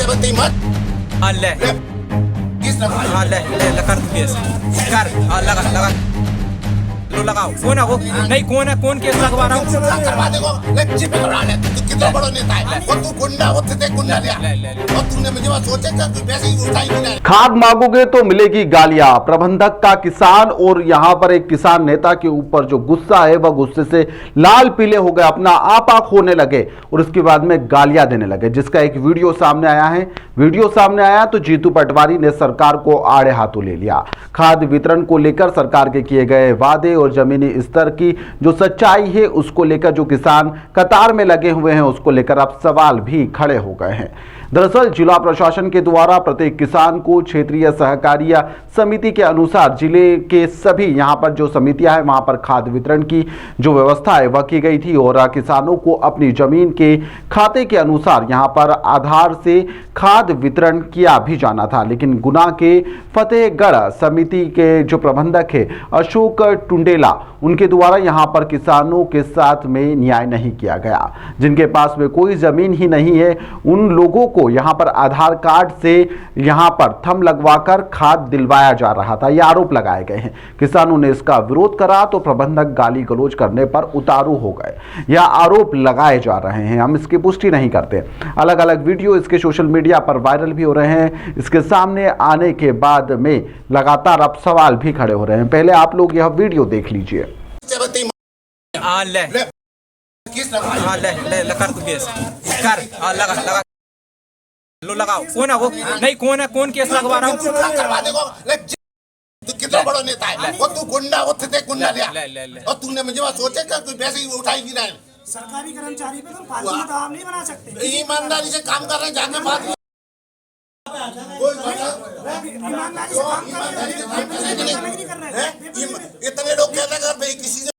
हाँ ले हाँ ले कर तू केस कर हाँ लगा लो लगाओ। कौन है वो? नहीं कौन है? कौन केस लगवा रहा हूँ? करवा देगो लेक्चर पे करा ले। तू कितना बड़ा नेता है और तू गुंडा वो थे गुंडा लिया और तूने मुझे बात सोचे क्या तू पैसे ही उठाएगी ना। खाद मांगोगे तो मिलेगी गालियां। प्रबंधक का किसान और यहां पर एक किसान नेता के ऊपर जो गुस्सा है वह गुस्से से लाल पीले हो गए, अपना आपा खोने लगे और उसके बाद में गालियां देने लगे, जिसका एक वीडियो सामने आया है। वीडियो सामने आया तो जीतू पटवारी ने सरकार को आड़े हाथों ले लिया। खाद वितरण को लेकर सरकार के किए गए वादे और जमीनी स्तर की जो सच्चाई है उसको लेकर जो किसान कतार में लगे हुए हैं उसको लेकर अब सवाल भी खड़े हो गए हैं। दरअसल जिला प्रशासन के द्वारा प्रत्येक किसान को क्षेत्रीय सहकारिता समिति के अनुसार जिले के सभी यहां पर जो समितियां हैं वहां पर खाद वितरण की जो व्यवस्था है वह की गई थी और किसानों को अपनी जमीन के खाते के अनुसार यहां पर आधार से खाद वितरण किया भी जाना था। लेकिन गुना के फतेहगढ़ समिति के जो प्रबंधक है अशोक टुंडेला, उनके द्वारा यहां पर किसानों के साथ में न्याय नहीं किया गया। जिनके पास में कोई जमीन ही नहीं है उन लोगों को यहां पर आधार कार्ड से यहां पर थंब लगवाकर खाद दिलवाया जा रहा था, यह आरोप लगाए गए हैं। किसानों ने इसका विरोध करा तो प्रबंधक गाली गलौज करने पर उतारू हो गए। यह आरोप लगाए जा रहे हैं, हम इसकी पुष्टि नहीं करते। अलग अलग वीडियो इसके सोशल मीडिया पर वायरल भी हो रहे हैं। इसके सामने आने के बाद में लगातार अब सवाल भी खड़े हो रहे हैं। पहले आप लोग यह वीडियो देख लीजिए। हाँ ले हाँ ले कर तू केस कर हाँ लगा लो लगाओ। कौन है वो? नहीं कौन है? कौन केस लगवा रहा हूँ? करवा देगो लेक्चर। तू कितना बड़ा नेता है और तू गुंडा वो थे गुंडा लिया और तूने मुझे बात सोचे क्या तू पैसे ही उठाएगी ना। सरकारी कर्मचारी पे तो फालतू का दबाव नहीं बना सकते। ईमानदारी से काम कर रहे हैं जाके बात ईमानदारी से काम कर रहे हैं। इतने लोग कहते हैं भाई किसी से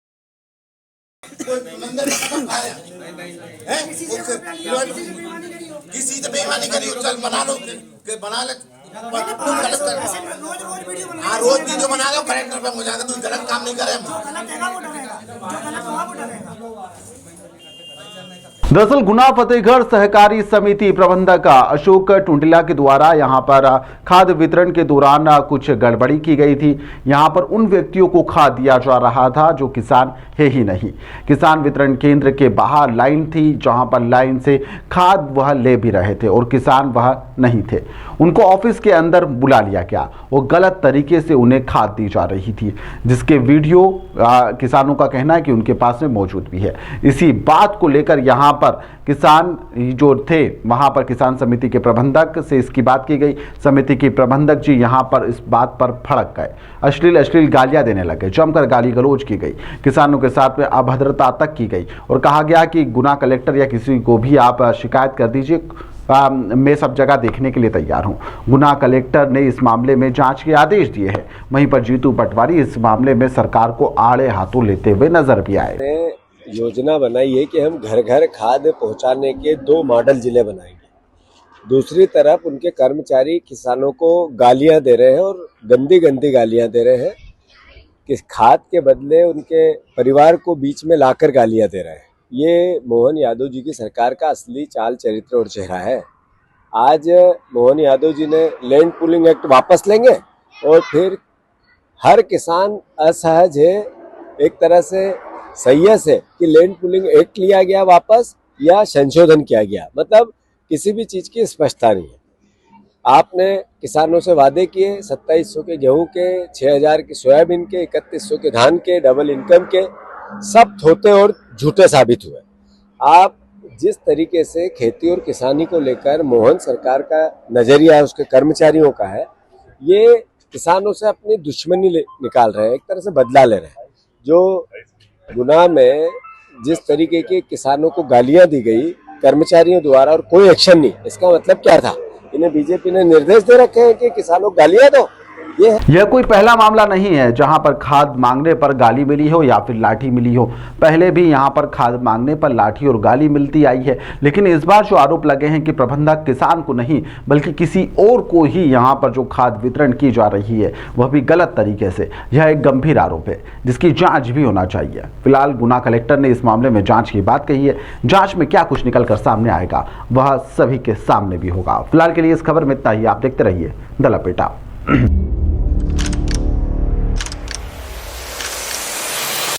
किसी से बेईमानी करी चल बना लो बना ले रोज वीडियो बना लो करेक्टर पे मुझे तू गलत काम नहीं करे। दरअसल गुना फतेहगढ़ सहकारी समिति प्रबंधक अशोक टुंडेला के द्वारा यहां पर खाद वितरण के दौरान कुछ गड़बड़ी की गई थी। यहां पर उन व्यक्तियों को खाद दिया जा रहा था जो किसान है ही नहीं। किसान वितरण केंद्र के बाहर लाइन थी जहां पर लाइन से खाद वह ले भी रहे थे और किसान वह नहीं थे। उनको ऑफिस के अंदर बुला लिया गया और गलत तरीके से उन्हें खाद दी जा रही थी, जिसके वीडियो किसानों का कहना है कि उनके पास में मौजूद भी है। इसी बात को लेकर यहाँ पर किसान जो थे वहां पर किसान समिति के प्रबंधक से इसकी बात की गई। समिति के प्रबंधक जी यहां पर इस बात पर भड़क गए, अश्लील गालियां देने लगे, जमकर गाली गलौज की गई, किसानों के साथ में अभद्रता तक की गई और कहा गया कि गुना कलेक्टर या किसी को भी आप शिकायत कर दीजिए, मैं सब जगह देखने के लिए तैयार हूं। गुना कलेक्टर ने इस मामले में जांच के आदेश दिए हैं। वहीं पर जीतू पटवारी इस मामले में सरकार को आड़े हाथों लेते हुए नजर भी आए। योजना बनाई है कि हम घर घर खाद पहुंचाने के 2 मॉडल जिले बनाएंगे। दूसरी तरफ उनके कर्मचारी किसानों को गालियां दे रहे हैं और गंदी गालियां दे रहे हैं कि खाद के बदले उनके परिवार को बीच में लाकर गालियां दे रहे हैं। ये मोहन यादव जी की सरकार का असली चाल चरित्र और चेहरा है। आज मोहन यादव जी ने लैंड पूलिंग एक्ट वापस लेंगे और फिर हर किसान असहज है, एक तरह से सही से कि लैंड पूलिंग एक्ट लिया गया वापस या संशोधन किया गया, मतलब किसी भी चीज की स्पष्टता नहीं है। आपने किसानों से वादे किए 2700 के गेहूं के, 6000 के सोयाबीन के, 3100 के धान के, डबल इनकम के, सब थोते और झूठे साबित हुए। आप जिस तरीके से खेती और किसानी को लेकर मोहन सरकार का नजरिया है, उसके कर्मचारियों का है, ये किसानों से अपनी दुश्मनी निकाल रहे हैं, एक तरह से बदला ले रहे हैं। जो गुना में जिस तरीके के किसानों को गालियां दी गई कर्मचारियों द्वारा और कोई एक्शन नहीं, इसका मतलब क्या था? इन्हें बीजेपी ने निर्देश दे रखे हैं कि किसानों को गालियां दो, ये है। यह कोई पहला मामला नहीं है जहां पर खाद मांगने पर गाली मिली हो या फिर लाठी मिली हो। पहले भी यहां पर खाद मांगने पर लाठी और गाली मिलती आई है, लेकिन इस बार जो आरोप लगे हैं कि प्रबंधक किसान को नहीं बल्कि किसी और को ही यहां पर जो खाद वितरण की जा रही है वह भी गलत तरीके से, यह एक गंभीर आरोप है जिसकी जांच भी होना चाहिए। फिलहाल गुना कलेक्टर ने इस मामले में जांच की बात कही है। जांच में क्या कुछ निकलकर सामने आएगा वह सभी के सामने भी होगा। फिलहाल के लिए इस खबर में इतना ही। आप देखते रहिए द लपेटा।